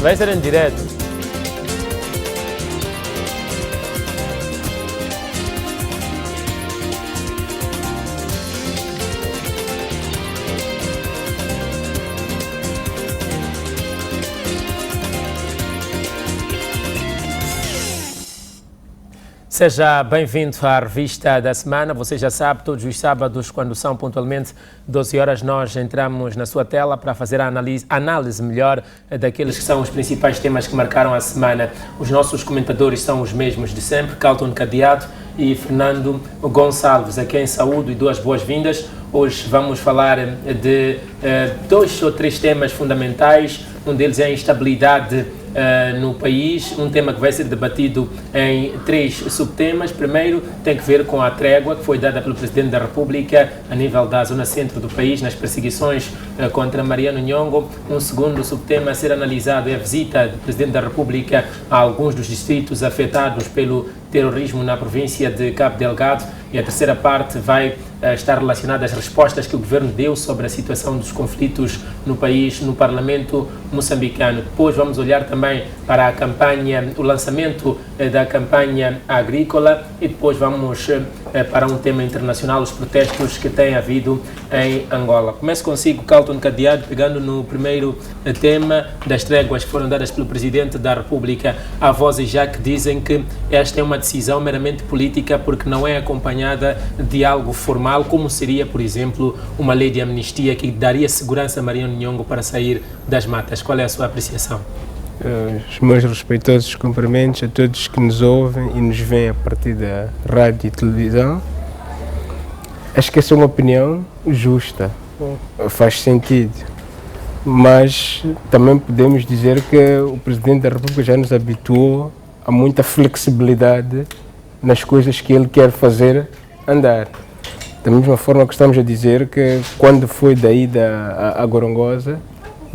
Vai ser em direto. Seja bem-vindo à revista da semana. Você já sabe, todos os sábados, quando são pontualmente 12 horas, nós entramos na sua tela para fazer a análise melhor daqueles que são os principais temas que marcaram a semana. Os nossos comentadores são os mesmos de sempre, Carlton Cadeado e Fernando Gonçalves, a quem saúdo e duas boas-vindas. Hoje vamos falar de 2 ou 3 temas fundamentais. Um deles é a instabilidade no país, um tema que vai ser debatido em 3 subtemas. Primeiro tem que ver com a trégua que foi dada pelo Presidente da República a nível da zona centro do país nas perseguições contra Mariano Nhongo. Um segundo subtema a ser analisado é a visita do Presidente da República a alguns dos distritos afetados pelo terrorismo na província de Cabo Delgado. E a terceira parte vai estar relacionada às respostas que o governo deu sobre a situação dos conflitos no país, no Parlamento moçambicano. Depois vamos olhar também para a campanha, o lançamento da campanha agrícola, e depois vamos para um tema internacional, os protestos que têm havido em Angola. Começo consigo, Carlton Cadeado, pegando no primeiro tema das tréguas que foram dadas pelo Presidente da República. Há vozes já que dizem que esta é uma decisão meramente política porque não é acompanhada de algo formal, como seria, por exemplo, uma lei de amnistia que daria segurança a Mariano Nhongo para sair das matas. Qual é a sua apreciação? Os meus respeitosos cumprimentos a todos que nos ouvem e nos veem a partir da rádio e televisão. Acho que essa é uma opinião justa, faz sentido, mas também podemos dizer que o Presidente da República já nos habituou a muita flexibilidade nas coisas que ele quer fazer andar. Da mesma forma que estamos a dizer que quando foi da ida a Gorongosa,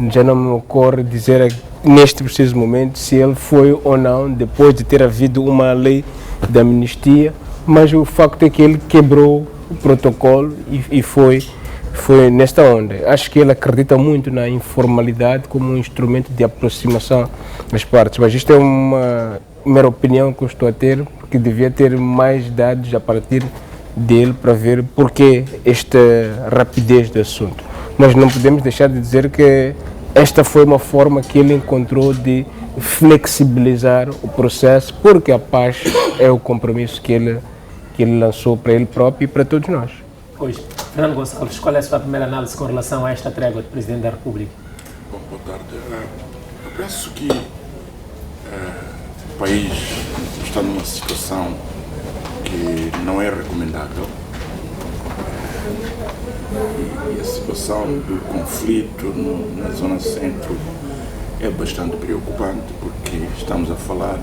já não me ocorre dizer neste preciso momento se ele foi ou não, depois de ter havido uma lei de amnistia, mas o facto é que ele quebrou o protocolo e foi nesta onda. Acho que ele acredita muito na informalidade como um instrumento de aproximação das partes, mas isto é uma mera opinião que eu estou a ter, porque devia ter mais dados a partir dele para ver porquê esta rapidez do assunto. Mas não podemos deixar de dizer que esta foi uma forma que ele encontrou de flexibilizar o processo, porque a paz é o compromisso que ele lançou para ele próprio e para todos nós. Pois, Fernando Gonçalves, qual é a sua primeira análise com relação a esta trégua do Presidente da República? Bom, boa tarde. Eu penso que o país está numa situação que não é recomendável. E a situação do conflito na zona centro é bastante preocupante, porque estamos a falar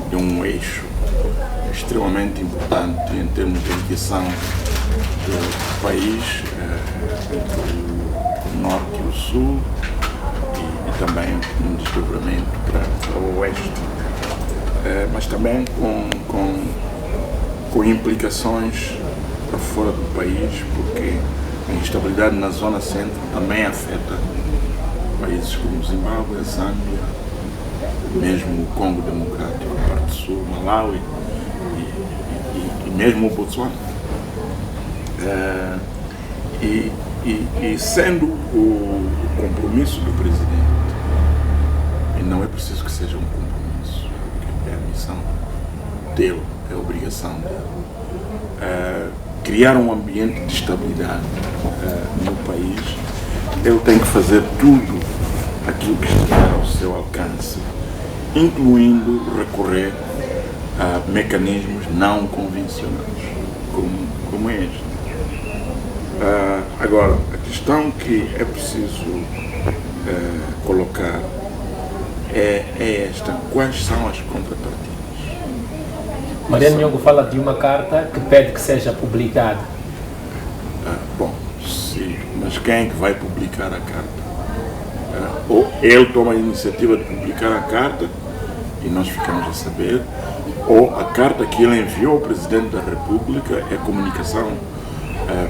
de um eixo extremamente importante em termos de ligação do país, entre o norte e o sul, e também um desdobramento para o oeste, mas também com implicações para fora do país, porque a instabilidade na zona centro também afeta países como Zimbábue, Zâmbia, mesmo o Congo Democrático, a parte sul, Malawi e mesmo o Botsuana. E sendo o compromisso do Presidente, e não é preciso que seja um compromisso, porque é a missão dele, é a obrigação dele, criar um ambiente de estabilidade no país, ele tem que fazer tudo aquilo que estiver ao seu alcance, incluindo recorrer a mecanismos não convencionais, como este. Agora, a questão que é preciso colocar é esta: quais são as contrapartidas? Mariano Nhongo fala de uma carta que pede que seja publicada. Bom, sim, mas quem é que vai publicar a carta? Ou ele toma a iniciativa de publicar a carta e nós ficamos a saber, ou a carta que ele enviou ao Presidente da República é comunicação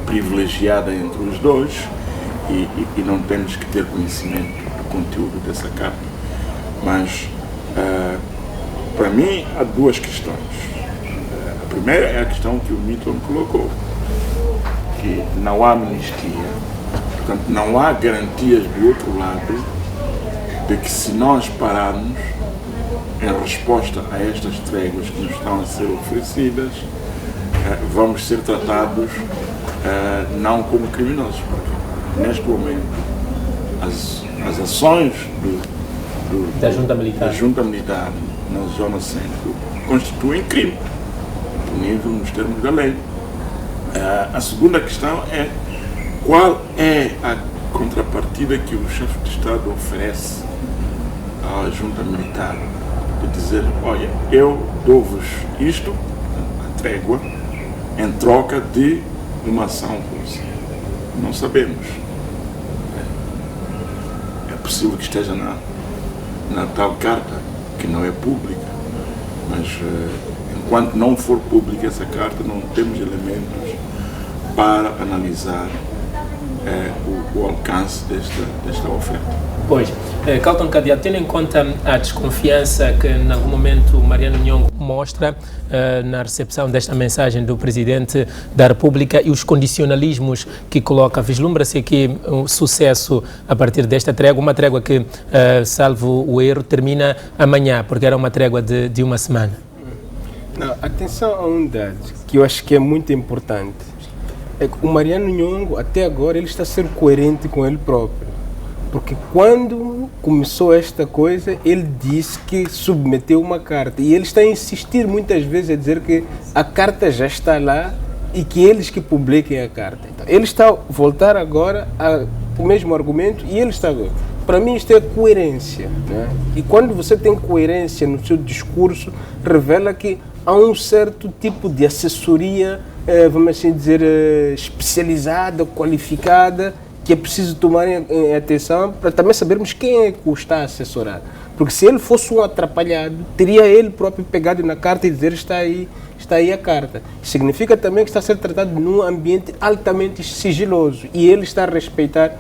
privilegiada entre os dois e não temos que ter conhecimento do conteúdo dessa carta. Mas, para mim, há duas questões. A primeira é a questão que o Milton colocou, que não há amnistia, portanto, não há garantias do outro lado de que, se nós pararmos em resposta a estas tréguas que nos estão a ser oferecidas, vamos ser tratados não como criminosos, porque neste momento as ações da Junta Militar na Zona Centro constituem crime, punível nos termos da lei. A segunda questão é qual é a contrapartida que o chefe de Estado oferece à Junta Militar, de dizer, olha, eu dou-vos isto, a trégua, em troca de uma ação policial. Não sabemos. É possível que esteja na tal carta, que não é pública, mas enquanto não for pública essa carta, não temos elementos para analisar o alcance desta oferta. Pois, Carlton Cadeado, tendo em conta a desconfiança que em algum momento Mariano Nhongo mostra na recepção desta mensagem do Presidente da República e os condicionalismos que coloca, vislumbra-se aqui um sucesso a partir desta trégua, uma trégua que, salvo o erro, termina amanhã, porque era uma trégua de uma semana. Não, atenção a um dado que eu acho que é muito importante. É que o Mariano Nhongo, até agora, ele está a ser coerente com ele próprio. Porque quando começou esta coisa, ele disse que submeteu uma carta. E ele está a insistir muitas vezes a dizer que a carta já está lá e que eles que publiquem a carta. Então, ele está a voltar agora ao mesmo argumento e ele está agora. Para mim isto é coerência, né? E quando você tem coerência no seu discurso, revela que há um certo tipo de assessoria, vamos assim dizer, especializada, qualificada, que é preciso tomar em atenção para também sabermos quem é que o está a assessorar. Porque se ele fosse um atrapalhado, teria ele próprio pegado na carta e dizer está aí a carta. Significa também que está a ser tratado num ambiente altamente sigiloso e ele está a respeitar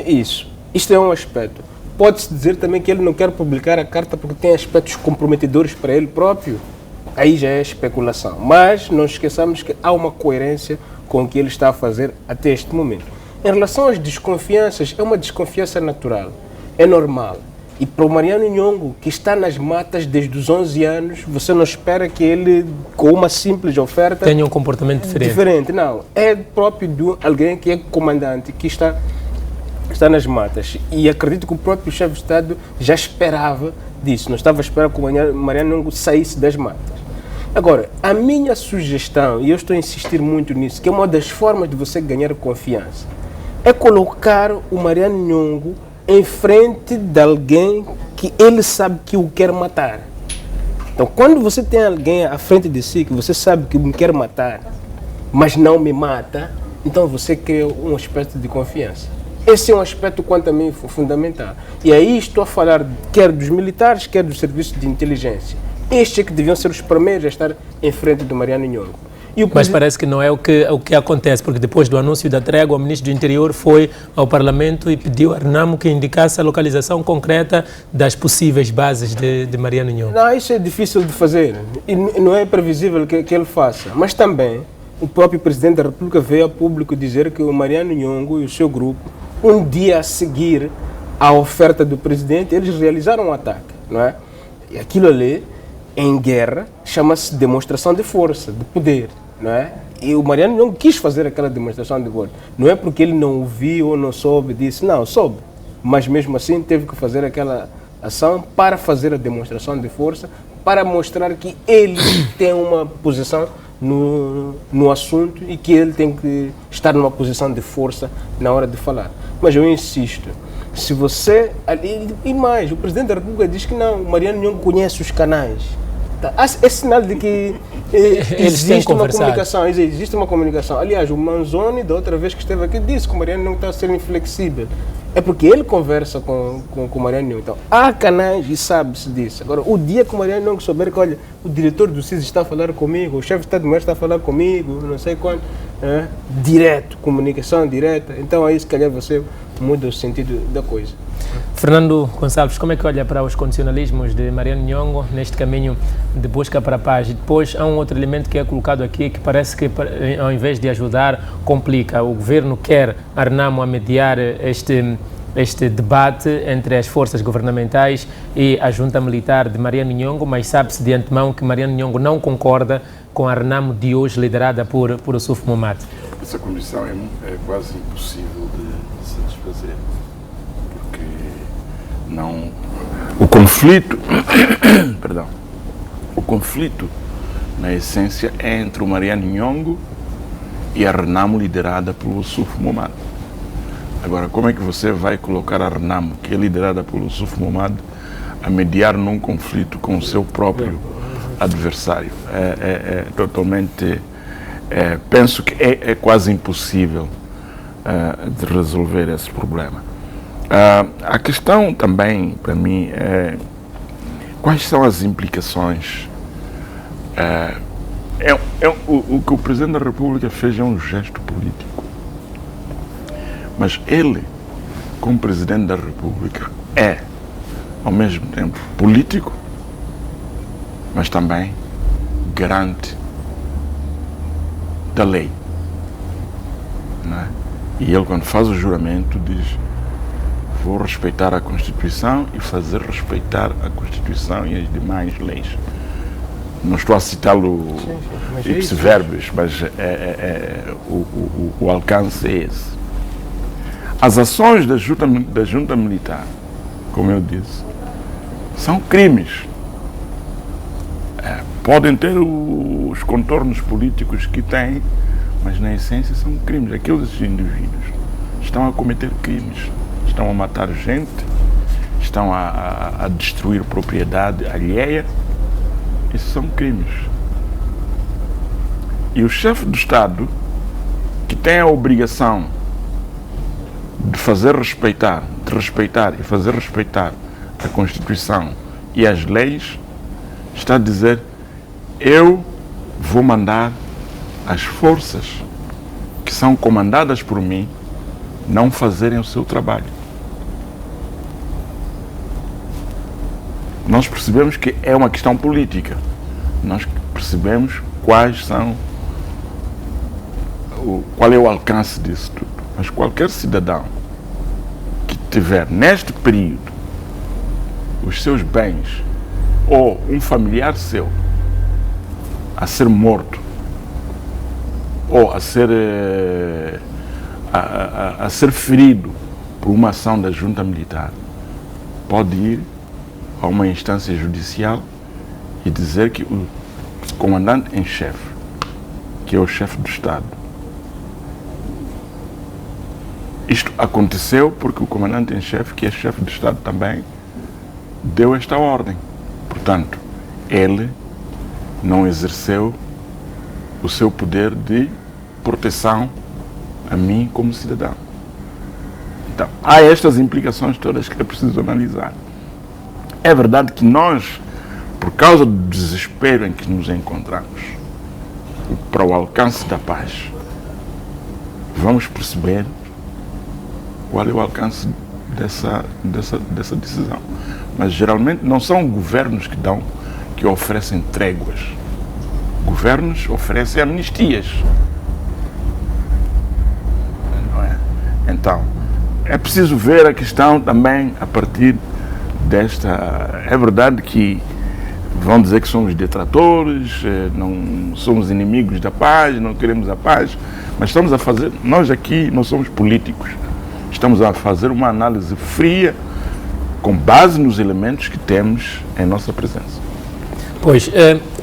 isso. Isto é um aspecto. Pode-se dizer também que ele não quer publicar a carta porque tem aspectos comprometedores para ele próprio. Aí já é especulação. Mas não esqueçamos que há uma coerência com o que ele está a fazer até este momento. Em relação às desconfianças, é uma desconfiança natural, é normal. E para o Mariano Nhongo, que está nas matas desde os 11 anos, você não espera que ele, com uma simples oferta, tenha um comportamento diferente. Não, é próprio de alguém que é comandante, que está nas matas. E acredito que o próprio chefe de Estado já esperava disso, não estava a esperar que o Mariano Nhongo saísse das matas. Agora, a minha sugestão, e eu estou a insistir muito nisso, que é uma das formas de você ganhar confiança, é colocar o Mariano Nhongo em frente de alguém que ele sabe que o quer matar. Então, quando você tem alguém à frente de si que você sabe que me quer matar, mas não me mata, então você cria um aspecto de confiança. Esse é um aspecto, quanto a mim, fundamental. E aí estou a falar quer dos militares, quer dos serviços de inteligência. Estes é que deviam ser os primeiros a estar em frente do Mariano Nhongo. Mas parece que não é o que acontece, porque depois do anúncio da trégua, o Ministro do Interior foi ao Parlamento e pediu a Renamo que indicasse a localização concreta das possíveis bases de Mariano Nhongo. Não, isso é difícil de fazer e não é previsível que ele faça. Mas também o próprio Presidente da República veio a público dizer que o Mariano Nhongo e o seu grupo, um dia a seguir à oferta do Presidente, eles realizaram um ataque, não é? E aquilo ali, em guerra, chama-se demonstração de força, de poder. Não é? E o Mariano não quis fazer aquela demonstração de força. Não é porque ele não ouviu ou não soube disso. Não, soube. Mas mesmo assim teve que fazer aquela ação para fazer a demonstração de força, para mostrar que ele tem uma posição no assunto e que ele tem que estar numa posição de força na hora de falar. Mas eu insisto, se você... E mais, o Presidente da República diz que não, o Mariano não conhece os canais. É sinal de que existe uma comunicação. Existe uma comunicação. Aliás, o Manzoni, da outra vez que esteve aqui, disse que o Mariano não está a ser inflexível. É porque ele conversa com o Mariano Nhongo. Então, há canais e sabe-se disso. Agora, o dia que o Mariano Nhongo souber que, olha, o diretor do CIS está a falar comigo, o chefe de Estado-Maior está a falar comigo, não sei quando, direto, comunicação direta. Então aí se calhar você muda o sentido da coisa. Fernando Gonçalves, como é que olha para os condicionalismos de Mariano Nhongo neste caminho de busca para a paz? E depois há um outro elemento que é colocado aqui que parece que, ao invés de ajudar, complica. O governo quer a Renamo a mediar este debate entre as forças governamentais e a junta militar de Mariano Nhongo, mas sabe-se de antemão que Mariano Nhongo não concorda com a Renamo de hoje, liderada por Ossuf Momad. Essa condição é quase impossível de satisfazer, porque não... O conflito, perdão, o conflito, na essência, é entre o Mariano Nhongo e a Renamo liderada por Ossuf Momad. Agora, como é que você vai colocar a Renamo, que é liderada por Ossuf Momad, a mediar num conflito com o seu próprio adversário? É totalmente... penso que é quase impossível de resolver esse problema. A questão também, para mim, é quais são as implicações. O que o Presidente da República fez é um gesto político. Mas ele, como Presidente da República, é, ao mesmo tempo, político, mas também garante da lei. Não é? E ele, quando faz o juramento, diz: vou respeitar a Constituição e fazer respeitar a Constituição e as demais leis. Não estou a citá-lo ipsis verbis, mas o alcance é esse. As ações da junta militar, como eu disse, são crimes. Podem ter os contornos políticos que têm, mas na essência são crimes. Aqueles indivíduos estão a cometer crimes, estão a matar gente, estão a destruir propriedade alheia. Esses são crimes. E o chefe do Estado, que tem a obrigação de respeitar e fazer respeitar a Constituição e as leis, está a dizer: eu vou mandar as forças que são comandadas por mim não fazerem o seu trabalho. Nós percebemos que é uma questão política. Nós percebemos qual é o alcance disso tudo. Mas qualquer cidadão que tiver, neste período, os seus bens ou um familiar seu a ser morto ou a ser ferido por uma ação da junta militar, pode ir a uma instância judicial e dizer que o comandante em chefe, que é o chefe do Estado, isto aconteceu porque o comandante em chefe, que é chefe do Estado também, deu esta ordem. Portanto, ele não exerceu o seu poder de proteção a mim como cidadão. Então, há estas implicações todas que é preciso analisar. É verdade que nós, por causa do desespero em que nos encontramos, para o alcance da paz, vamos perceber qual é o alcance dessa decisão. Mas geralmente não são governos que oferecem tréguas. Governos oferecem amnistias. Não é? Então, é preciso ver a questão também a partir desta... É verdade que vão dizer que somos detratores, não somos inimigos da paz, não queremos a paz, mas estamos a fazer... Nós aqui não somos políticos. Estamos a fazer uma análise fria com base nos elementos que temos em nossa presença. Pois,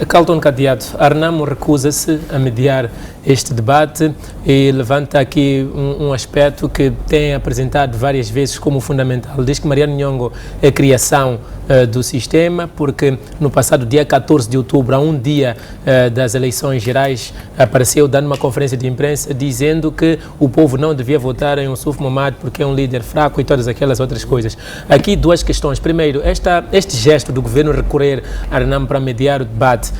Carlton Cadeado, a Renamo recusa-se a mediar este debate e levanta aqui um aspecto que tem apresentado várias vezes como fundamental. Diz que Mariano Nhongo é a criação do sistema, porque no passado dia 14 de outubro, a um dia das eleições gerais, apareceu dando uma conferência de imprensa dizendo que o povo não devia votar em Ossuf Momad porque é um líder fraco e todas aquelas outras coisas. Aqui duas questões. Primeiro, este gesto do governo recorrer a Renamo para mediar o debate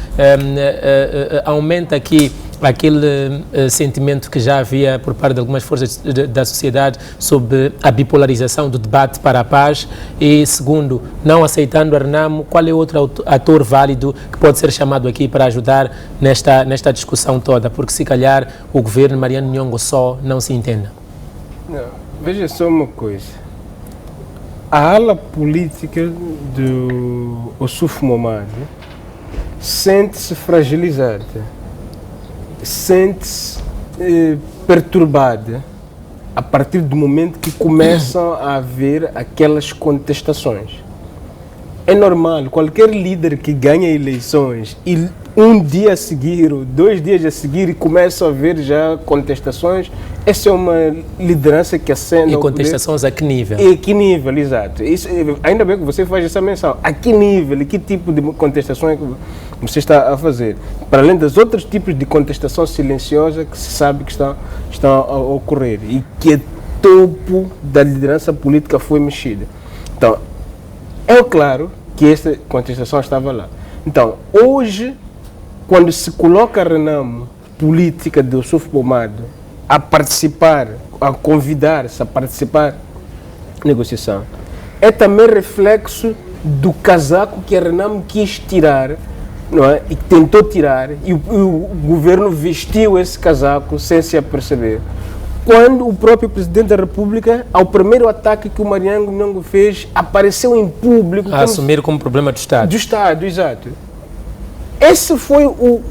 aumenta aqui aquele sentimento que já havia por parte de algumas forças da sociedade sobre a bipolarização do debate para a paz? E segundo, não aceitando a Renamo, qual é outro ator válido que pode ser chamado aqui para ajudar nesta discussão toda? Porque se calhar o governo Mariano Nhongo só não se entende. Não, veja só uma coisa. A ala política do Ossuf Momad sente-se fragilizada, sente-se perturbada a partir do momento que começam a haver aquelas contestações. É normal, qualquer líder que ganha eleições e um dia a seguir ou 2 dias a seguir começa a haver já contestações, essa é uma liderança que acende. E contestações a que nível? E que nível, exato. Isso, ainda bem que você faz essa menção. A que nível e que tipo de contestação é que você está a fazer? Para além dos outros tipos de contestação silenciosa que se sabe que estão a ocorrer e que o topo da liderança política foi mexida. Então, é claro que esta contestação estava lá. Então, hoje, quando se coloca a Renamo política do Ossuf Momad a participar, a convidar-se a participar da negociação, é também reflexo do casaco que a Renamo quis tirar, não é? E tentou tirar, e o governo vestiu esse casaco sem se aperceber. Quando o próprio Presidente da República, ao primeiro ataque que o Mariano Nhongo fez, apareceu em público... A assumir como problema do Estado. Do Estado, exato. Esse foi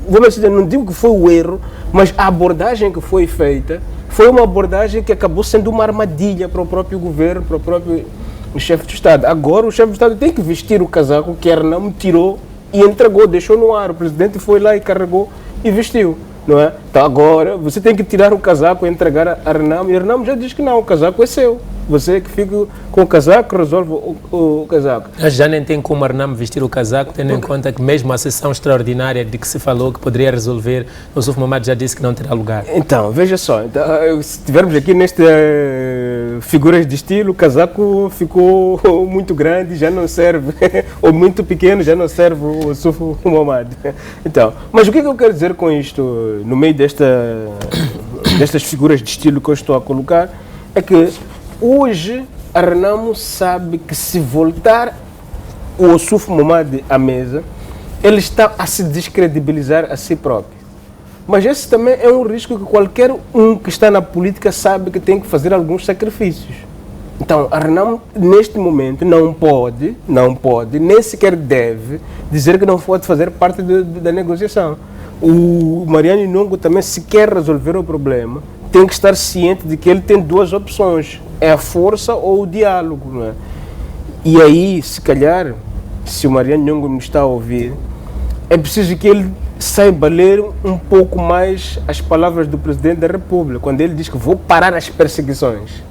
vamos dizer, não digo que foi o erro, mas a abordagem que foi feita foi uma abordagem que acabou sendo uma armadilha para o próprio governo, para o próprio chefe de Estado. Agora o chefe de Estado tem que vestir o casaco que a Renamo tirou e entregou, deixou no ar. O Presidente foi lá e carregou e vestiu. Não é? Então agora você tem que tirar o casaco e entregar a Renamo, e a Renamo já diz que não, o casaco é seu. Você que fica com o casaco, resolve o casaco. Já nem tem como a Renamo vestir o casaco, tendo em conta que mesmo a sessão extraordinária de que se falou que poderia resolver, o Ossuf Momad já disse que não terá lugar. Então, veja só, se estivermos aqui nesta figuras de estilo, o casaco ficou muito grande, já não serve, ou muito pequeno, já não serve o Ossuf Momad. Então, mas o que eu quero dizer com isto, no meio destas figuras de estilo que eu estou a colocar, é que hoje a Renamo sabe que se voltar o Ossuf Momad à mesa, ele está a se descredibilizar a si próprio. Mas esse também é um risco que qualquer um que está na política sabe que tem que fazer alguns sacrifícios. Então, a Renamo, neste momento, não pode, nem sequer deve dizer que não pode fazer parte da negociação. O Mariano Nhongo também, se quer resolver o problema, tem que estar ciente de que ele tem 2 opções, é a força ou o diálogo. Não é? E aí, se calhar, se o Mariano Nhongo me está a ouvir, é preciso que ele saiba ler um pouco mais as palavras do Presidente da República, quando ele diz que vou parar as perseguições.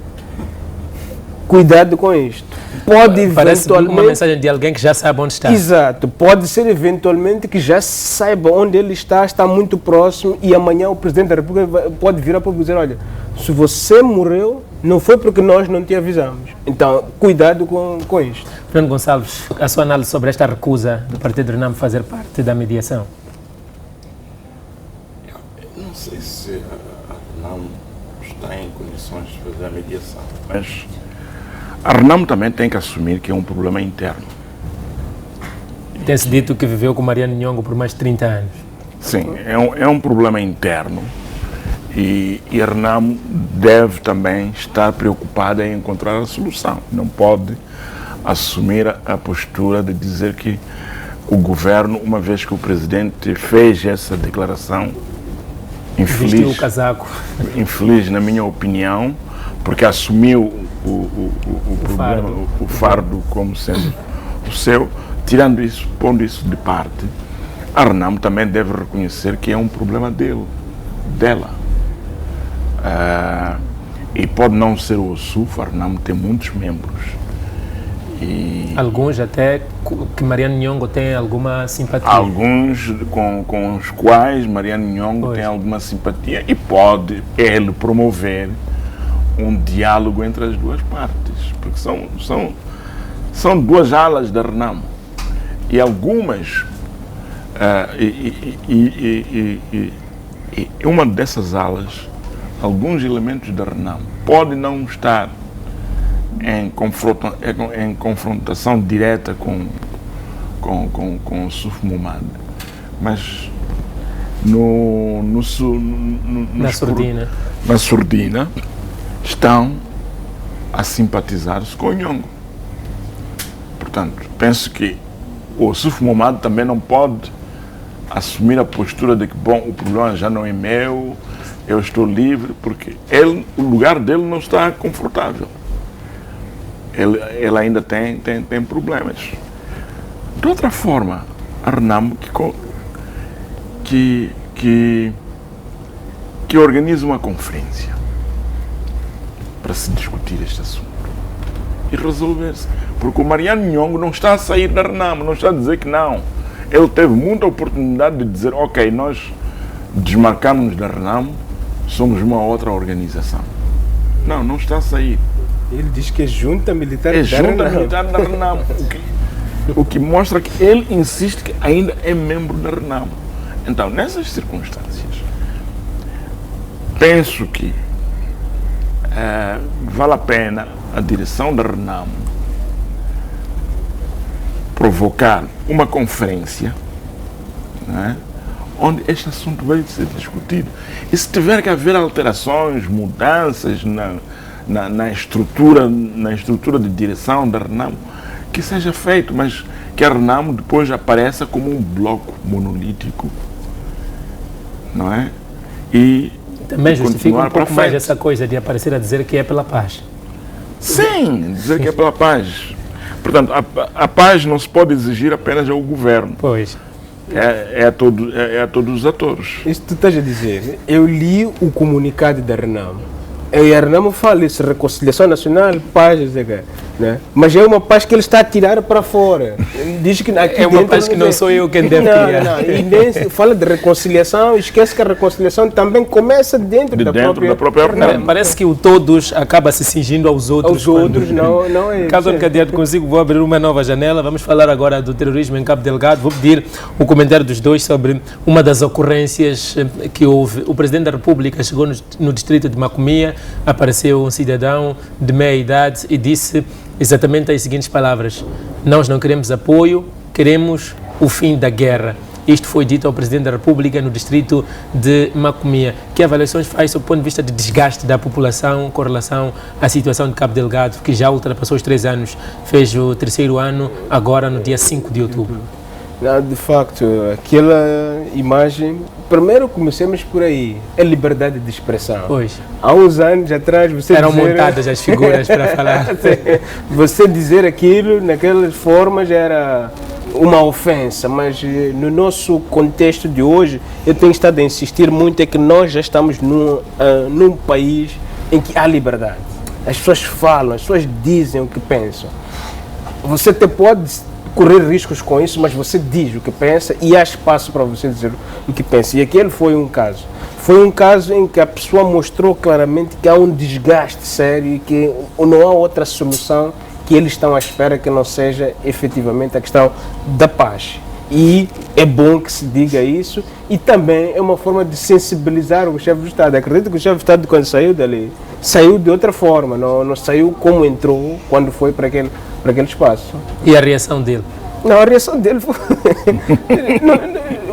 Cuidado com isto. Pode Parece uma mensagem de alguém que já sabe onde está. Exato. Pode ser eventualmente que já saiba onde ele está muito próximo, e amanhã o Presidente da República pode virar para dizer, olha, se você morreu, não foi porque nós não te avisamos. Então, cuidado com isto. Fernando Gonçalves, a sua análise sobre esta recusa do Partido Renamo fazer parte da mediação? Eu não sei se a Renamo está em condições de fazer a mediação, mas a Renamo também tem que assumir que é um problema interno. Tem-se dito que viveu com Mariano Nhongo por mais de 30 anos. Sim, é um problema interno, e a Renamo deve também estar preocupada em encontrar a solução. Não pode assumir a postura de dizer que o governo, uma vez que o Presidente fez essa declaração infeliz, vestiu o casaco, infeliz na minha opinião, porque assumiu o problema, o fardo como sendo o seu, tirando isso, pondo isso de parte, a Renamo também deve reconhecer que é um problema dela. E pode não ser o Ossuf, a Renamo tem muitos membros. E alguns até que Mariano Nhongo tem alguma simpatia. Alguns com os quais Mariano Nhongo tem alguma simpatia, e pode ele promover um diálogo entre as duas partes, porque são 2 alas da Renamo, e algumas E uma dessas alas, alguns elementos da Renamo podem não estar em confrontação direta com o Suf Momad, mas na surdina estão a simpatizar-se com o Nhongo. Portanto, penso que o Suf Momad também não pode assumir a postura de que, bom, o problema já não é meu, eu estou livre, porque o lugar dele não está confortável. Ele ainda tem problemas. De outra forma, a Renamo que organiza uma conferência para se discutir este assunto e resolver-se. Porque o Mariano Nhongo não está a sair da Renamo, não está a dizer que não. Ele teve muita oportunidade de dizer, ok, nós desmarcamos da Renamo, somos uma outra organização. Não está a sair. Ele diz que é junta militar da Renamo. O que mostra que ele insiste que ainda é membro da Renamo. Então, nessas circunstâncias, penso que vale a pena a direção da Renamo provocar uma conferência, né, onde este assunto vai ser discutido. E se tiver que haver alterações, mudanças na estrutura de direção da Renamo, que seja feito, mas que a Renamo depois apareça como um bloco monolítico, não é? E também justifica um pouco mais essa coisa de aparecer a dizer que é pela paz. Sim, dizer que é pela paz. Portanto, a paz não se pode exigir apenas ao governo. Pois. É a todos os atores. Isso tu estás a dizer. Eu li o comunicado da Renamo. E a Renamo fala isso, reconciliação nacional, paz, né? Mas é uma paz que ele está a tirar para fora. Ele diz que aqui é uma paz que não sou eu quem deve criar. Não. E nem fala de reconciliação, esquece que a reconciliação também começa dentro da própria Renamo. Parece que o todos acaba se cingindo aos outros. Não é. Caso encadeado consigo, vou abrir uma nova janela. Vamos falar agora do terrorismo em Cabo Delgado. Vou pedir o comentário dos dois sobre uma das ocorrências que houve. O Presidente da República chegou no distrito de Macomia, apareceu um cidadão de meia idade e disse exatamente as seguintes palavras: nós não queremos apoio, queremos o fim da guerra. Isto foi dito ao Presidente da República no distrito de Macomia. Que avaliações faz do ponto de vista de desgaste da população com relação à situação de Cabo Delgado, que já ultrapassou os 3 anos, fez o 3º ano agora no dia 5 de outubro? Não, de facto, aquela imagem, primeiro comecemos por aí, é liberdade de expressão. Pois. Há uns anos atrás você eram montadas as figuras para falar. Você dizer aquilo naquelas formas era uma ofensa, mas no nosso contexto de hoje, eu tenho estado a insistir muito é que nós já estamos num país em que há liberdade. As pessoas falam, as pessoas dizem o que pensam. Você até pode correr riscos com isso, mas você diz o que pensa e há espaço para você dizer o que pensa. E aquele foi um caso. Foi um caso em que a pessoa mostrou claramente que há um desgaste sério e que não há outra solução que eles estão à espera que não seja efetivamente a questão da paz. E é bom que se diga isso e também é uma forma de sensibilizar o chefe do Estado. Acredito que o chefe do Estado, quando saiu dali, saiu de outra forma, não saiu como entrou quando foi para aquele espaço. E a reação dele? Não, a reação dele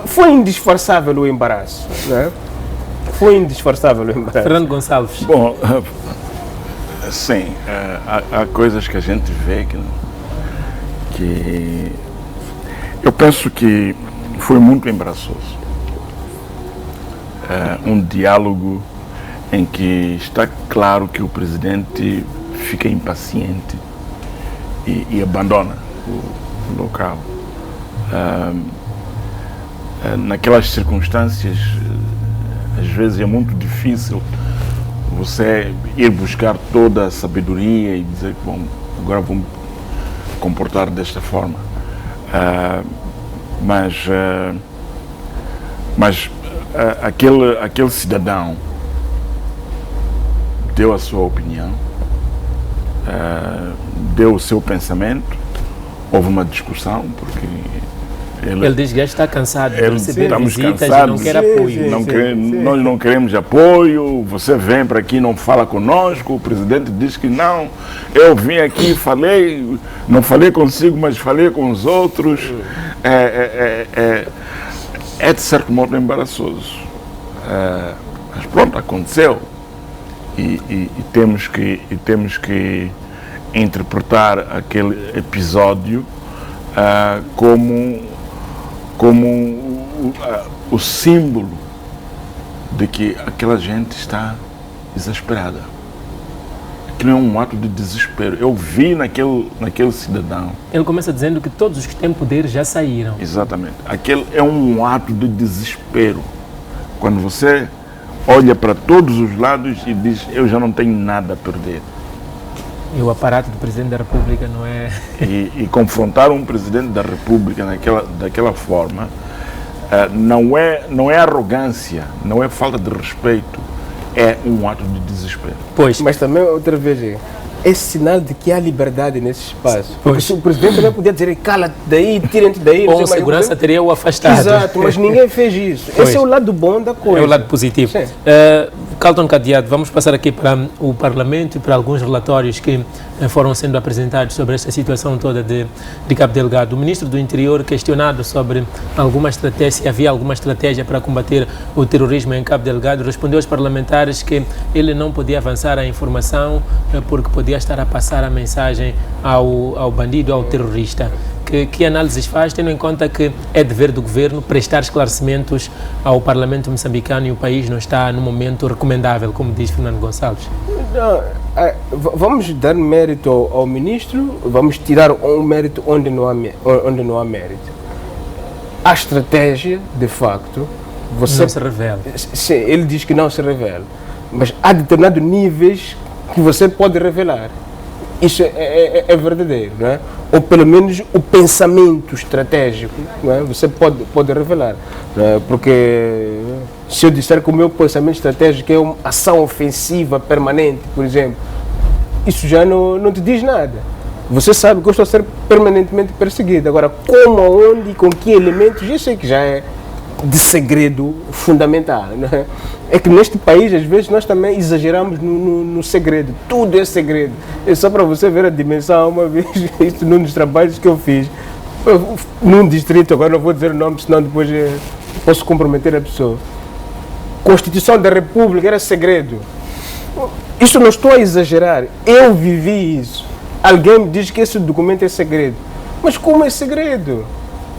foi indisfarçável o embaraço, né? Foi indisfarçável o embaraço. Fernando Gonçalves. Bom, sim, há coisas que a gente vê que eu penso que foi muito embaraçoso. Um diálogo em que está claro que o presidente fica impaciente e abandona o local. Naquelas circunstâncias, às vezes é muito difícil você ir buscar toda a sabedoria e dizer que, bom, agora vou me comportar desta forma. Mas aquele cidadão deu a sua opinião, deu o seu pensamento, houve uma discussão, porque Ele diz que já está cansado de receber estamos visitas cansados, e não quer apoio. Nós não queremos apoio, você vem para aqui e não fala conosco, o presidente diz que não. Eu vim aqui, falei, não falei consigo, mas falei com os outros. É de certo modo embaraçoso. Mas pronto, aconteceu. E temos que interpretar aquele episódio como o símbolo de que aquela gente está exasperada. Aquilo é um ato de desespero. Eu vi naquele cidadão. Ele começa dizendo que todos os que têm poder já saíram. Exatamente. Aquele é um ato de desespero. Quando você olha para todos os lados e diz, eu já não tenho nada a perder. E o aparato do Presidente da República não é... E confrontar um Presidente da República daquela forma não é arrogância, não é falta de respeito, é um ato de desespero. Pois. Mas também, outra vez, é sinal de que há liberdade nesse espaço. Porque se o Presidente também podia dizer, cala-te daí, tirem-te daí... Ou a segurança teria o afastado. Exato, mas ninguém fez isso. Pois. Esse é o lado bom da coisa. É o lado positivo. Carlton Cadeado, vamos passar aqui para o Parlamento e para alguns relatórios que foram sendo apresentados sobre esta situação toda de Cabo Delgado. O Ministro do Interior, questionado sobre alguma estratégia, se havia alguma estratégia para combater o terrorismo em Cabo Delgado, respondeu aos parlamentares que ele não podia avançar a informação porque podia estar a passar a mensagem ao bandido, ao terrorista. Que análises faz, tendo em conta que é dever do governo prestar esclarecimentos ao Parlamento moçambicano e o país não está no momento recomendável, como diz Fernando Gonçalves? Não, vamos dar mérito ao ministro, vamos tirar um mérito onde não há mérito. A estratégia, de facto, você... Não se revela. Sim, ele diz que não se revela, mas há determinados níveis que você pode revelar. Isso é verdadeiro, não é? Ou pelo menos o pensamento estratégico, não é? Você pode revelar, não é? Porque se eu disser que o meu pensamento estratégico é uma ação ofensiva permanente, por exemplo, isso já não te diz nada. Você sabe que eu estou a ser permanentemente perseguido. Agora, como, aonde e com que elementos, eu sei que já é de segredo fundamental, não é? É que neste país, às vezes, nós também exageramos no segredo. Tudo é segredo. É só para você ver a dimensão. Uma vez, isso num dos trabalhos que eu fiz, num distrito, agora não vou dizer o nome, senão depois posso comprometer a pessoa. Constituição da República era segredo. Isso não estou a exagerar. Eu vivi isso. Alguém me diz que esse documento é segredo. Mas como é segredo?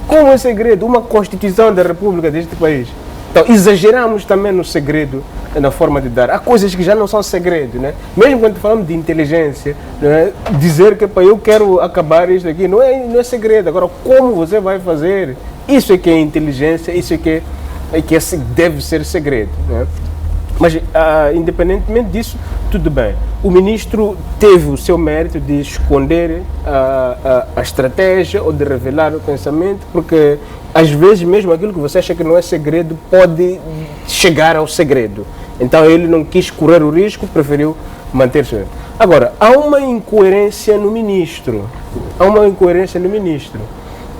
Como é segredo? Uma Constituição da República deste país. Então, exageramos também no segredo, na forma de dar. Há coisas que já não são segredo, né? Mesmo quando falamos de inteligência, né? Dizer que eu quero acabar isto aqui, não é segredo. Agora, como você vai fazer? Isso é que é inteligência, isso é que deve ser segredo, né? Mas, independentemente disso, tudo bem. O ministro teve o seu mérito de esconder a estratégia ou de revelar o pensamento, porque às vezes mesmo aquilo que você acha que não é segredo pode chegar ao segredo. Então ele não quis correr o risco, preferiu manter-se. Agora, há uma incoerência no ministro.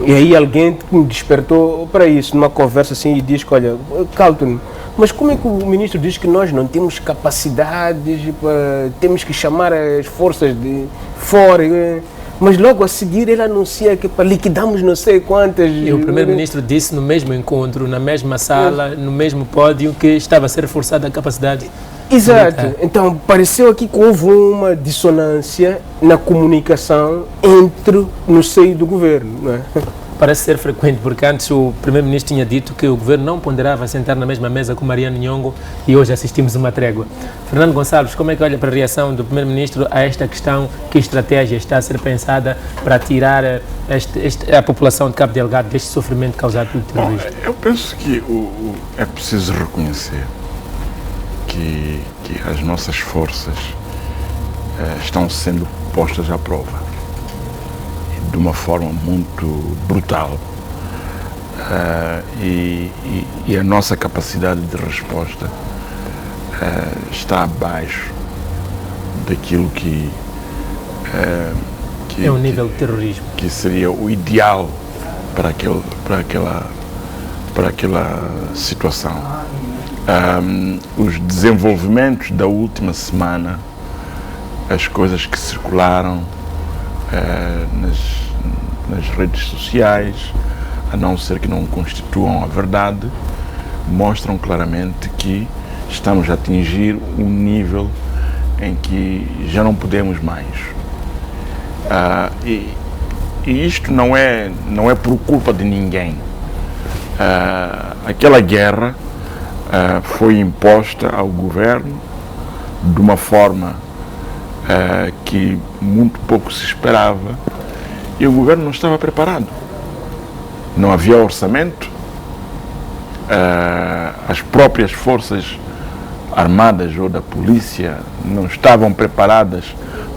E aí alguém me despertou para isso, numa conversa assim, e diz que, olha, Carlton, mas como é que o ministro diz que nós não temos capacidades, temos que chamar as forças de fora, mas logo a seguir ele anuncia que liquidamos não sei quantas... E o primeiro-ministro disse no mesmo encontro, na mesma sala, no mesmo pódio, que estava a ser reforçada a capacidade... Exato. Então, pareceu aqui que houve uma dissonância na comunicação no seio do governo, não é? Parece ser frequente, porque antes o primeiro-ministro tinha dito que o governo não ponderava sentar na mesma mesa com Mariano Nhongo e hoje assistimos uma trégua. Fernando Gonçalves, como é que olha para a reação do primeiro-ministro a esta questão? Que estratégia está a ser pensada para tirar a população de Cabo Delgado deste sofrimento causado pelo terrorismo? Eu penso que é preciso reconhecer que as nossas forças estão sendo postas à prova de uma forma muito brutal e a nossa capacidade de resposta está abaixo daquilo que é o nível de terrorismo, que seria o ideal para aquela situação. Os desenvolvimentos da última semana, as coisas que circularam nas redes sociais, a não ser que não constituam a verdade, mostram claramente que estamos a atingir um nível em que já não podemos mais. E isto não é por culpa de ninguém. Aquela guerra foi imposta ao governo de uma forma que muito pouco se esperava, e o governo não estava preparado. Não havia orçamento, as próprias forças armadas ou da polícia não estavam preparadas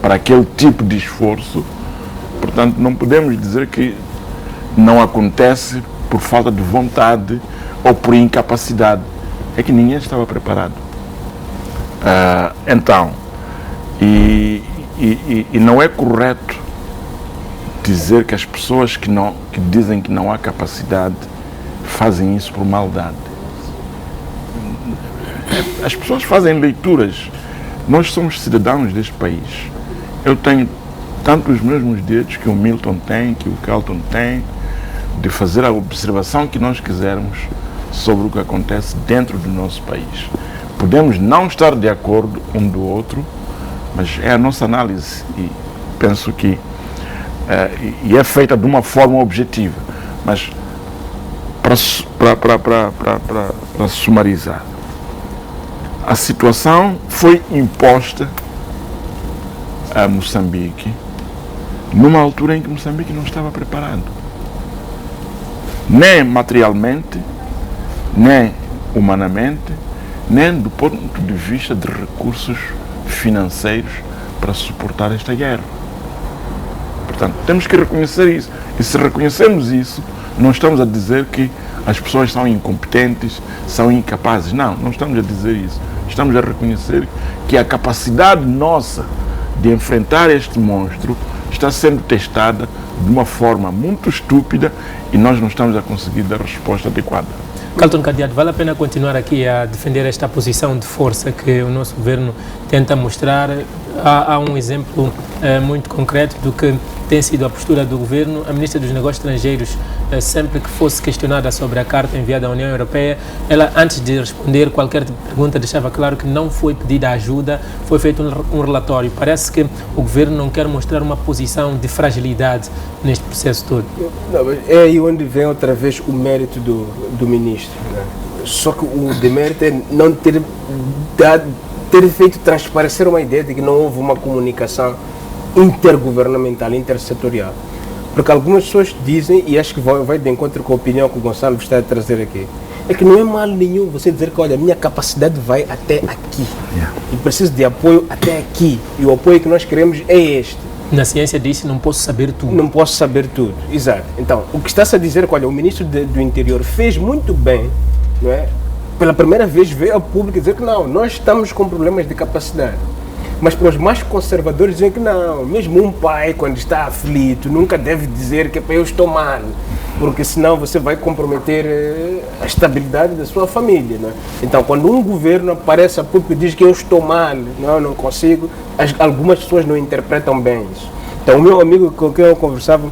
para aquele tipo de esforço. Portanto, não podemos dizer que não acontece por falta de vontade ou por incapacidade. É que ninguém estava preparado. Então, e não é correto dizer que as pessoas que dizem que não há capacidade fazem isso por maldade. As pessoas fazem leituras. Nós somos cidadãos deste país. Eu tenho tanto os mesmos direitos que o Milton tem, que o Carlton tem, de fazer a observação que nós quisermos sobre o que acontece dentro do nosso país. Podemos não estar de acordo um do outro, mas é a nossa análise e penso que e é feita de uma forma objetiva. Mas para sumarizar, a situação foi imposta a Moçambique numa altura em que Moçambique não estava preparado, nem materialmente, nem humanamente, nem do ponto de vista de recursos financeiros para suportar esta guerra. Portanto, temos que reconhecer isso. E se reconhecermos isso, não estamos a dizer que as pessoas são incompetentes, são incapazes. Não estamos a dizer isso. Estamos a reconhecer que a capacidade nossa de enfrentar este monstro está sendo testada de uma forma muito estúpida e nós não estamos a conseguir dar a resposta adequada. Carlton Cadeado, vale a pena continuar aqui a defender esta posição de força que o nosso governo tenta mostrar? Há um exemplo muito concreto do que tem sido a postura do governo. A ministra dos Negócios Estrangeiros, sempre que fosse questionada sobre a carta enviada à União Europeia, ela, antes de responder qualquer pergunta, deixava claro que não foi pedida ajuda, foi feito um relatório. Parece que o governo não quer mostrar uma posição de fragilidade neste processo todo. Não, é aí onde vem outra vez o mérito do ministro, né? Só que o demérito é não ter feito transparecer uma ideia de que não houve uma comunicação intergovernamental, intersetorial. Porque algumas pessoas dizem, e acho que vai de encontro com a opinião que o Gonçalo está a trazer aqui, é que não é mal nenhum você dizer que, olha, a minha capacidade vai até aqui, e preciso de apoio até aqui, e o apoio que nós queremos é este. Na ciência disse, não posso saber tudo. Não posso saber tudo, exato. Então, o que está-se a dizer é que, olha, o ministro do Interior fez muito bem, não é? Pela primeira vez veio ao público dizer que não, nós estamos com problemas de capacidade. Mas para os mais conservadores dizem que não, mesmo um pai quando está aflito nunca deve dizer que eu estou mal, porque senão você vai comprometer a estabilidade da sua família, né? Então quando um governo aparece a público e diz que eu estou mal, não consigo, algumas pessoas não interpretam bem isso. Então o meu amigo com quem eu conversava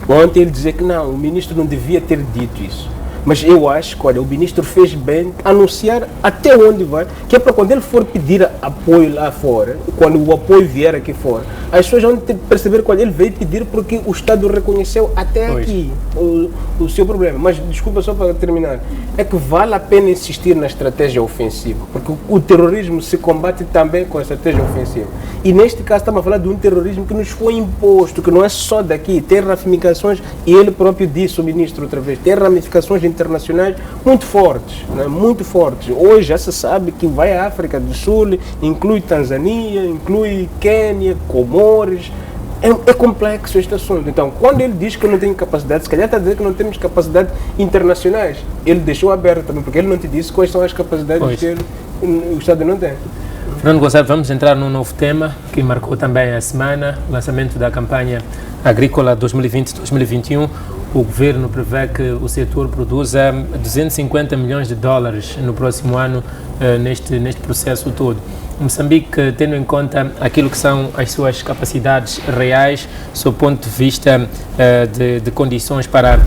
ontem, ele dizia que não, o ministro não devia ter dito isso. Mas eu acho que, olha, o ministro fez bem anunciar até onde vai, que é para quando ele for pedir apoio lá fora, quando o apoio vier aqui fora, as pessoas vão perceber que, olha, ele veio pedir porque o Estado reconheceu até aqui o seu problema. Mas, desculpa, só para terminar, é que vale a pena insistir na estratégia ofensiva, porque o terrorismo se combate também com a estratégia ofensiva. E neste caso estamos a falar de um terrorismo que nos foi imposto, que não é só daqui, tem ramificações, e ele próprio disse, o ministro outra vez, tem ramificações internacionais muito fortes, né? Muito fortes. Hoje já se sabe que vai à África do Sul, inclui Tanzânia, inclui Quênia, Comores. É complexo este assunto. Então, quando ele diz que não tem capacidade, se calhar está a dizer que não temos capacidades internacionais. Ele deixou aberto também, porque ele não te disse quais são as capacidades que o Estado não tem. Fernando Gonçalves, vamos entrar num novo tema que marcou também a semana, o lançamento da campanha agrícola 2020-2021. O governo prevê que o setor produza 250 milhões de dólares no próximo ano neste processo todo. Moçambique, tendo em conta aquilo que são as suas capacidades reais, sob o ponto de vista de condições para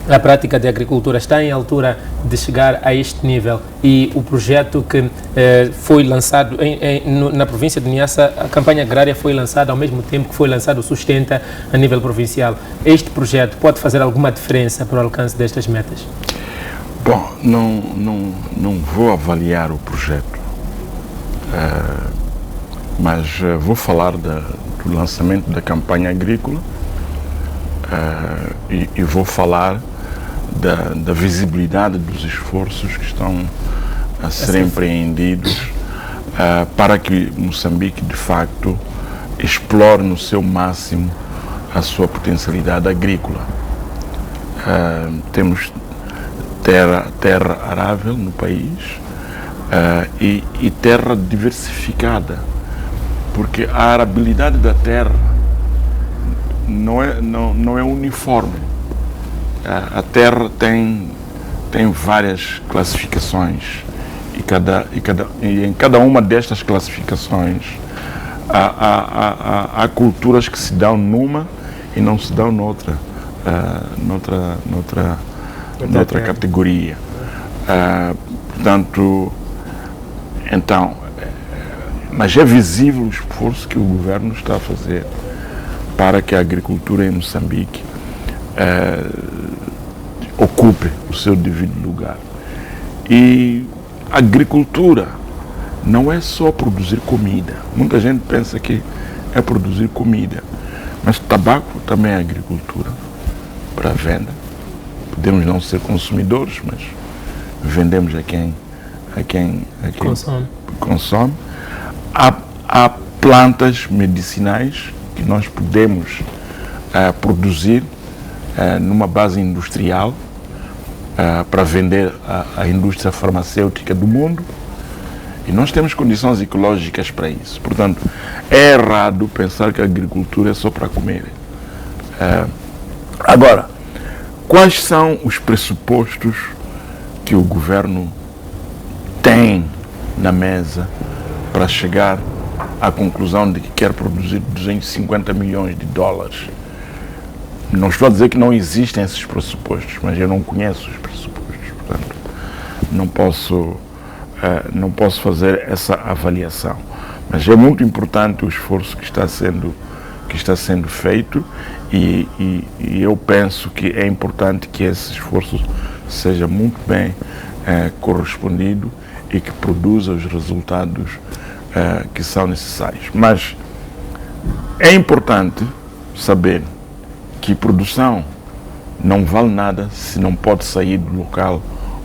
a prática de agricultura, está em altura de chegar a este nível, e o projeto que foi lançado na província de Niassa, a campanha agrária foi lançada ao mesmo tempo que foi lançado o Sustenta a nível provincial. Este projeto pode fazer alguma diferença para o alcance destas metas? Bom, não vou avaliar o projeto, mas vou falar do lançamento da campanha agrícola e vou falar da visibilidade dos esforços que estão a ser empreendidos para que Moçambique, de facto, explore no seu máximo a sua potencialidade agrícola. Temos terra arável no país e terra diversificada, porque a arabilidade da terra não é uniforme. A terra tem várias classificações e em cada uma destas classificações há culturas que se dão numa e não se dão noutra categoria. Portanto, então, mas é visível o esforço que o governo está a fazer para que a agricultura em Moçambique ocupe o seu devido lugar. E a agricultura não é só produzir comida. Muita gente pensa que é produzir comida, mas tabaco também é agricultura para venda. Podemos não ser consumidores, mas vendemos a quem consome. Há plantas medicinais que nós podemos produzir numa base industrial para vender à indústria farmacêutica do mundo, e nós temos condições ecológicas para isso. Portanto, é errado pensar que a agricultura é só para comer. Agora, quais são os pressupostos que o governo tem na mesa para chegar à conclusão de que quer produzir 250 milhões de dólares? Não estou a dizer que não existem esses pressupostos, mas eu não conheço os pressupostos, portanto, não posso fazer essa avaliação. Mas é muito importante o esforço que está sendo feito e eu penso que é importante que esse esforço seja muito bem correspondido e que produza os resultados que são necessários. Mas é importante saber que produção não vale nada se não pode sair do local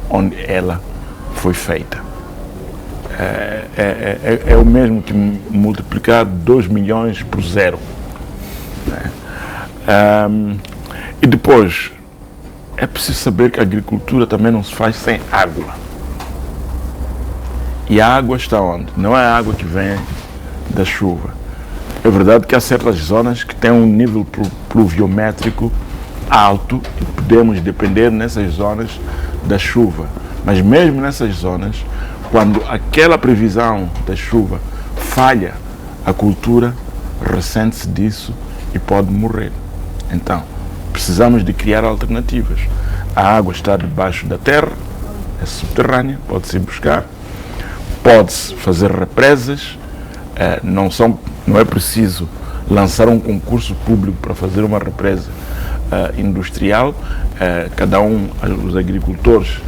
onde ela foi feita. É o mesmo que multiplicar 2 milhões por zero. E depois, é preciso saber que a agricultura também não se faz sem água. E a água está onde? Não é a água que vem da chuva. É verdade que há certas zonas que têm um nível pluviométrico alto e podemos depender nessas zonas da chuva. Mas mesmo nessas zonas, quando aquela previsão da chuva falha, a cultura ressente-se disso e pode morrer. Então, precisamos de criar alternativas. A água está debaixo da terra, é subterrânea, pode-se buscar, pode-se fazer represas, não é preciso lançar um concurso público para fazer uma represa industrial. Os agricultores,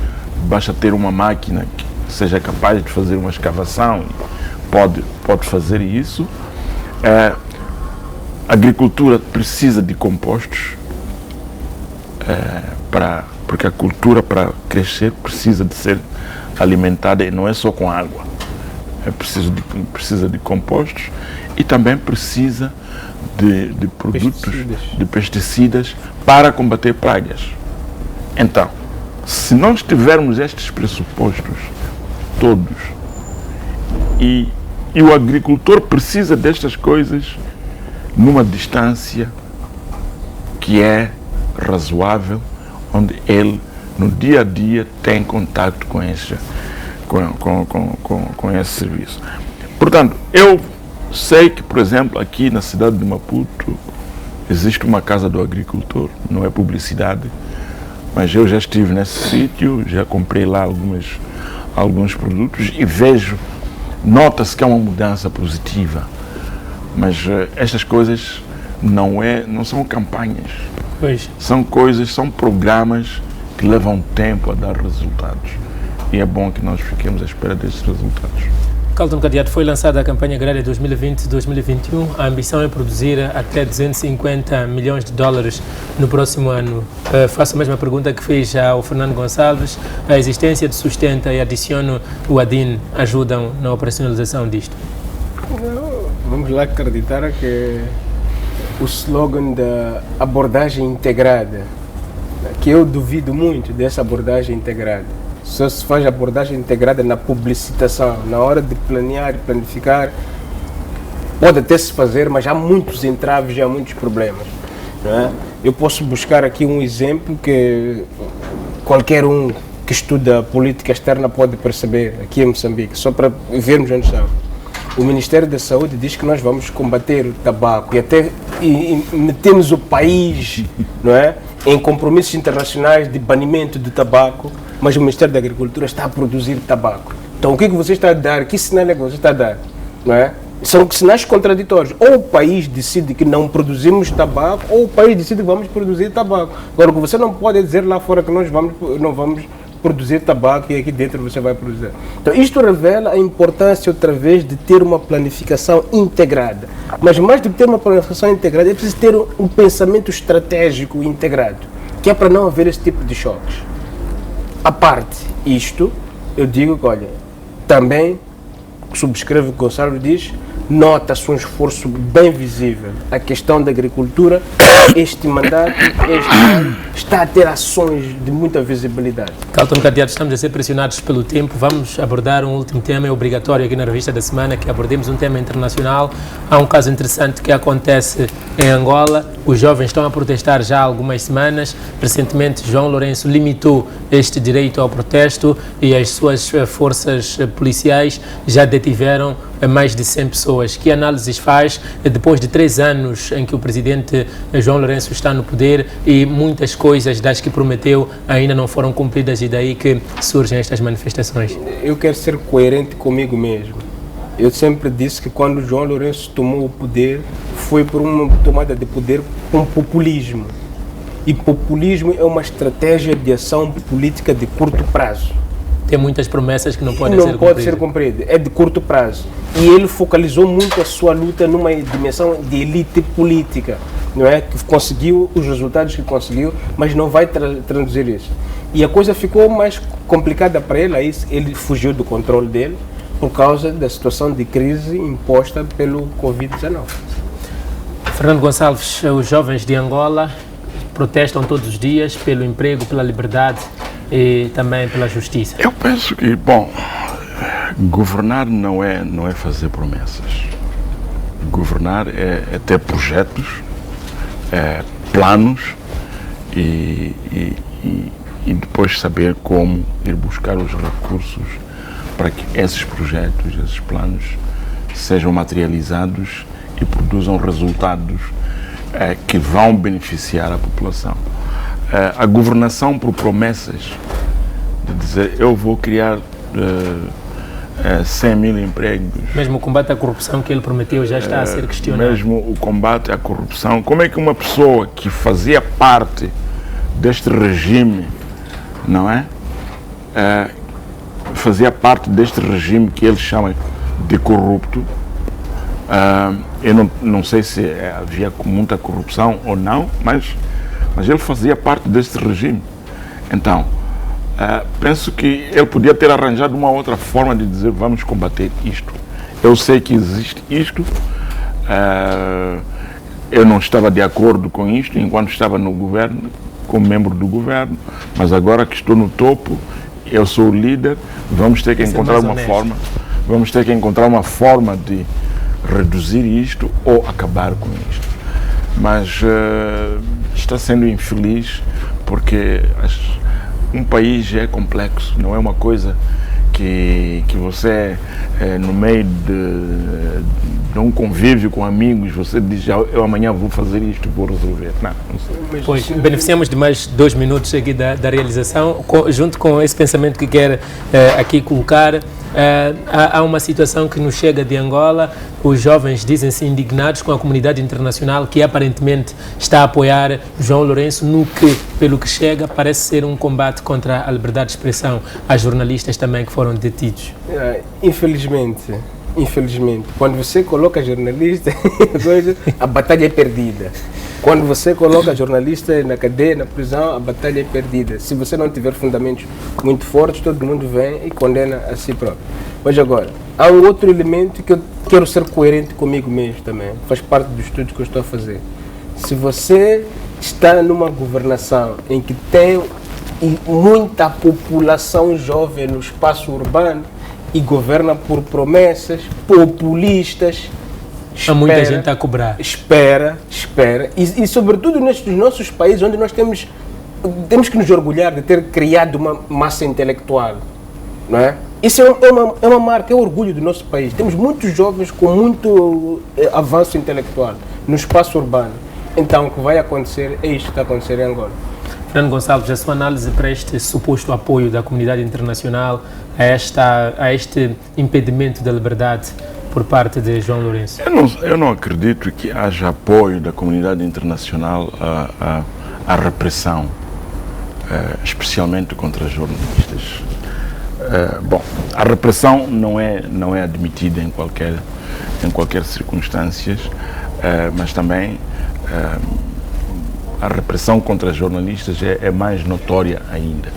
basta ter uma máquina que seja capaz de fazer uma escavação, pode fazer isso. A agricultura precisa de compostos, porque a cultura, para crescer, precisa de ser alimentada, e não é só com água. Precisa de compostos e também precisa de produtos, de pesticidas para combater pragas. Então, se nós tivermos estes pressupostos todos e E o agricultor precisa destas coisas numa distância que é razoável, onde ele, no dia a dia, tem contato com esse serviço. Portanto, eu sei que, por exemplo, aqui na cidade de Maputo, existe uma casa do agricultor, não é publicidade, mas eu já estive nesse sítio, já comprei lá alguns produtos e vejo, nota-se que é uma mudança positiva, mas estas coisas não são campanhas, Pois. são coisas, são programas que levam tempo a dar resultados e é bom que nós fiquemos à espera desses resultados. Carlton Cadeado, foi lançada a campanha agrária 2020-2021. A ambição é produzir até 250 milhões de dólares no próximo ano. Faço a mesma pergunta que fiz ao Fernando Gonçalves. A existência de Sustenta e adiciono o ADIN ajudam na operacionalização disto? Vamos lá acreditar que o slogan da abordagem integrada, que eu duvido muito dessa abordagem integrada. Só se faz abordagem integrada na publicitação, na hora de planear e planificar, pode até se fazer, mas há muitos entraves e há muitos problemas. Não é? Eu posso buscar aqui um exemplo que qualquer um que estuda política externa pode perceber aqui em Moçambique, só para vermos onde estamos. O Ministério da Saúde diz que nós vamos combater o tabaco e até metemos o país, não é, em compromissos internacionais de banimento do tabaco, mas o Ministério da Agricultura está a produzir tabaco. Então o que você está a dar? Que sinal é que você está a dar? Não é? São sinais contraditórios. Ou o país decide que não produzimos tabaco, ou o país decide que vamos produzir tabaco. Agora, o que você não pode dizer lá fora que nós não vamos produzir tabaco e aqui dentro você vai produzir. Então isto revela a importância outra vez de ter uma planificação integrada. Mas mais do que ter uma planificação integrada, é preciso ter um pensamento estratégico integrado, que é para não haver esse tipo de choques. A parte isto, eu digo que, olha, também subscrevo o que o Gonçalo diz, nota-se um esforço bem visível. A questão da agricultura, este mandato, este ano, está a ter ações de muita visibilidade. Carlton Cadeado, estamos a ser pressionados pelo tempo. Vamos abordar um último tema, é obrigatório aqui na Revista da Semana, que abordemos um tema internacional. Há um caso interessante que acontece em Angola. Os jovens estão a protestar já há algumas semanas. Recentemente, João Lourenço limitou este direito ao protesto e as suas forças policiais já detiveram mais de 100 pessoas. Que análises faz depois de 3 anos em que o presidente João Lourenço está no poder e muitas coisas das que prometeu ainda não foram cumpridas e daí que surgem estas manifestações? Eu quero ser coerente comigo mesmo. Eu sempre disse que quando João Lourenço tomou o poder, foi por uma tomada de poder com populismo. E populismo é uma estratégia de ação política de curto prazo. Tem muitas promessas que não podem ser cumpridas. É de curto prazo. E ele focalizou muito a sua luta numa dimensão de elite política, não é? Que conseguiu os resultados que conseguiu, mas não vai traduzir isso. E a coisa ficou mais complicada para ele, aí ele fugiu do controle dele por causa da situação de crise imposta pelo Covid-19. Fernando Gonçalves, os jovens de Angola protestam todos os dias pelo emprego, pela liberdade e também pela justiça. Eu penso que, bom, governar não é fazer promessas. Governar é ter projetos, planos e depois saber como ir buscar os recursos para que esses projetos, esses planos sejam materializados e produzam resultados que vão beneficiar a população. A governação por promessas, de dizer eu vou criar 100 mil empregos. Mesmo o combate à corrupção que ele prometeu já está a ser questionado. Mesmo o combate à corrupção. Como é que uma pessoa que fazia parte deste regime, não é? Fazia parte deste regime que ele chama de corrupto. Eu não sei se havia muita corrupção ou não, mas ele fazia parte deste regime. Então, penso que ele podia ter arranjado uma outra forma de dizer vamos combater isto. Eu sei que existe isto, eu não estava de acordo com isto enquanto estava no governo, como membro do governo, mas agora que estou no topo, eu sou o líder, vamos ter que encontrar uma forma Vamos ter que encontrar uma forma de reduzir isto ou acabar com isto. Mas está sendo infeliz porque um país é complexo, não é uma coisa que você, no meio de um convívio com amigos, você diz, eu amanhã vou fazer isto, vou resolver. Não sei. Pois, beneficiamos de mais 2 minutos aqui da realização, junto com esse pensamento que quer aqui colocar. Há uma situação que nos chega de Angola, os jovens dizem-se indignados com a comunidade internacional que aparentemente está a apoiar João Lourenço no que, pelo que chega, parece ser um combate contra a liberdade de expressão. Há jornalistas também que foram detidos. Infelizmente, quando você coloca jornalista, a batalha é perdida. Quando você coloca jornalista na cadeia, na prisão, a batalha é perdida. Se você não tiver fundamentos muito fortes, todo mundo vem e condena a si próprio. Mas agora, há um outro elemento que eu quero ser coerente comigo mesmo também. Faz parte do estudo que eu estou a fazer. Se você está numa governação em que tem muita população jovem no espaço urbano e governa por promessas populistas, há muita gente a cobrar. Espera. E sobretudo nestes nossos países onde nós temos que nos orgulhar de ter criado uma massa intelectual, não é? Isso é uma marca, é um orgulho do nosso país. Temos muitos jovens com muito avanço intelectual no espaço urbano. Então o que vai acontecer é isto que está a acontecer em Angola. Fernando Gonçalves, a sua análise para este suposto apoio da comunidade internacional a este impedimento da liberdade por parte de João Lourenço? Eu não acredito que haja apoio da comunidade internacional à repressão, especialmente contra jornalistas. Bom, a repressão não é admitida em qualquer circunstância, mas também a repressão contra jornalistas é mais notória ainda.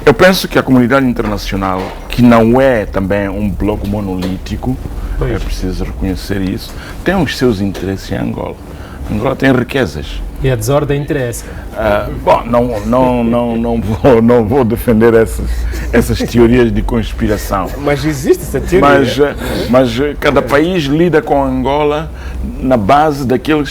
Eu penso que a comunidade internacional, que não é também um bloco monolítico, é preciso reconhecer isso, tem os seus interesses em Angola. Angola tem riquezas. E a desordem interessa. Bom, não vou defender essas teorias de conspiração. Mas existe essa teoria. Mas cada país lida com Angola na base daquilo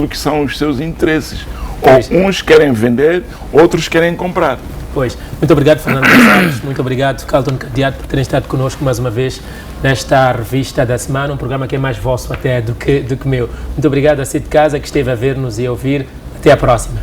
que são os seus interesses. Ou uns querem vender, outros querem comprar. Pois. Muito obrigado, Fernando Gonçalves. Muito obrigado, Carlton Cadeado, por terem estado connosco mais uma vez nesta revista da semana, um programa que é mais vosso até do que meu. Muito obrigado a si de casa que esteve a ver-nos e a ouvir. Até à próxima.